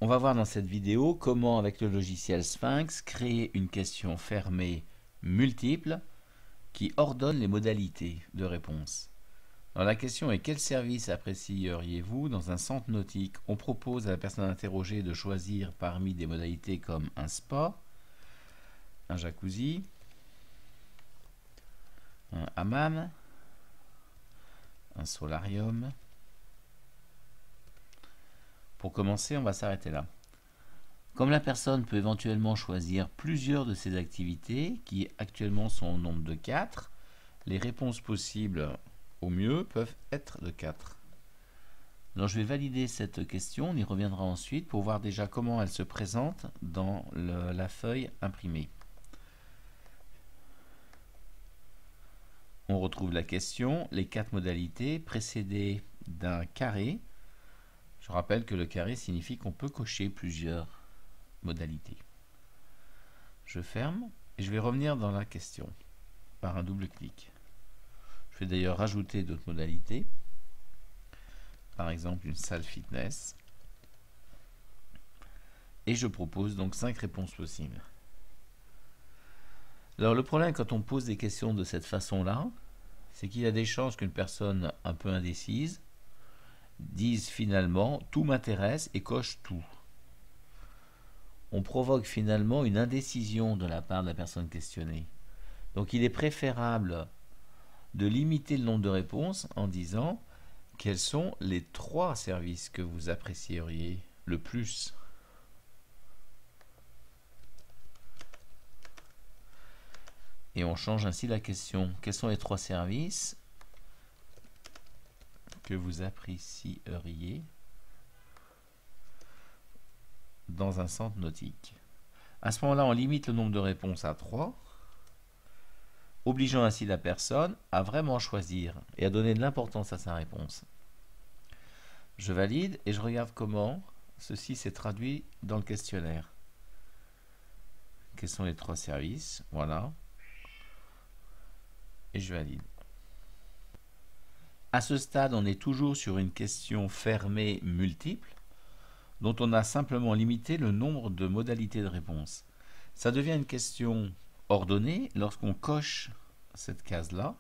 On va voir dans cette vidéo comment, avec le logiciel Sphinx, créer une question fermée multiple qui ordonne les modalités de réponse. Alors, la question est: quel service apprécieriez-vous dans un centre nautique? On propose à la personne interrogée de choisir parmi des modalités comme un spa, un jacuzzi, un hammam, un solarium. Pour commencer, on va s'arrêter là. Comme la personne peut éventuellement choisir plusieurs de ces activités, qui actuellement sont au nombre de 4, les réponses possibles au mieux peuvent être de 4. Alors je vais valider cette question, on y reviendra ensuite pour voir déjà comment elle se présente dans la feuille imprimée. On retrouve la question, les 4 modalités précédées d'un carré. Je rappelle que le carré signifie qu'on peut cocher plusieurs modalités. Je ferme et je vais revenir dans la question par un double clic. Je vais d'ailleurs rajouter d'autres modalités, par exemple une salle fitness, et je propose donc 5 réponses possibles. Alors le problème quand on pose des questions de cette façon-là, c'est qu'il y a des chances qu'une personne un peu indécise dise finalement « tout m'intéresse » et coche tout. On provoque finalement une indécision de la part de la personne questionnée. Donc il est préférable de limiter le nombre de réponses en disant quels sont les 3 services que vous apprécieriez le plus. Et on change ainsi la question. Quels sont les 3 services que vous apprécieriez dans un centre nautique? À ce moment-là, on limite le nombre de réponses à 3, obligeant ainsi la personne à vraiment choisir et à donner de l'importance à sa réponse. Je valide et je regarde comment ceci s'est traduit dans le questionnaire. Quels sont les 3 services? Voilà. Et je valide. À ce stade, on est toujours sur une question fermée multiple, dont on a simplement limité le nombre de modalités de réponse. Ça devient une question ordonnée lorsqu'on coche cette case-là.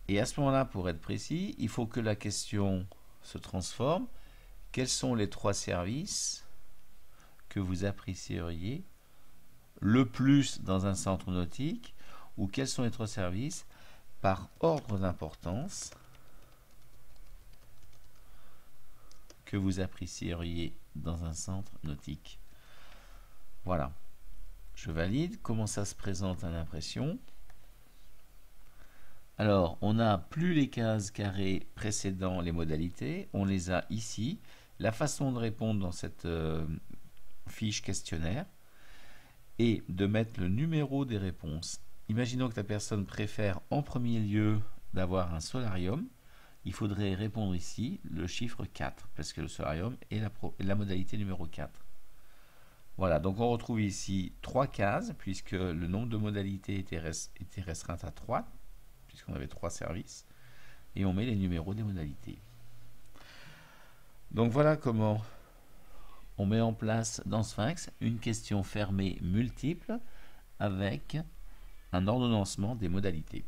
Et à ce moment-là, pour être précis, il faut que la question se transforme. Quels sont les 3 services que vous apprécieriez le plus dans un centre nautique, ou quels sont les 3 services par ordre d'importance que vous apprécieriez dans un centre nautique. Voilà. Je valide. Comment ça se présente à l'impression? Alors, on n'a plus les cases carrées précédant les modalités, on les a ici. La façon de répondre dans cette fiche questionnaire est de mettre le numéro des réponses. Imaginons que la personne préfère en premier lieu d'avoir un solarium. Il faudrait répondre ici le chiffre 4, parce que le solarium est la modalité numéro 4. Voilà, donc on retrouve ici 3 cases, puisque le nombre de modalités était restreint à 3, puisqu'on avait 3 services, et on met les numéros des modalités. Donc voilà comment on met en place dans Sphinx une question fermée multiple avec un ordonnancement des modalités.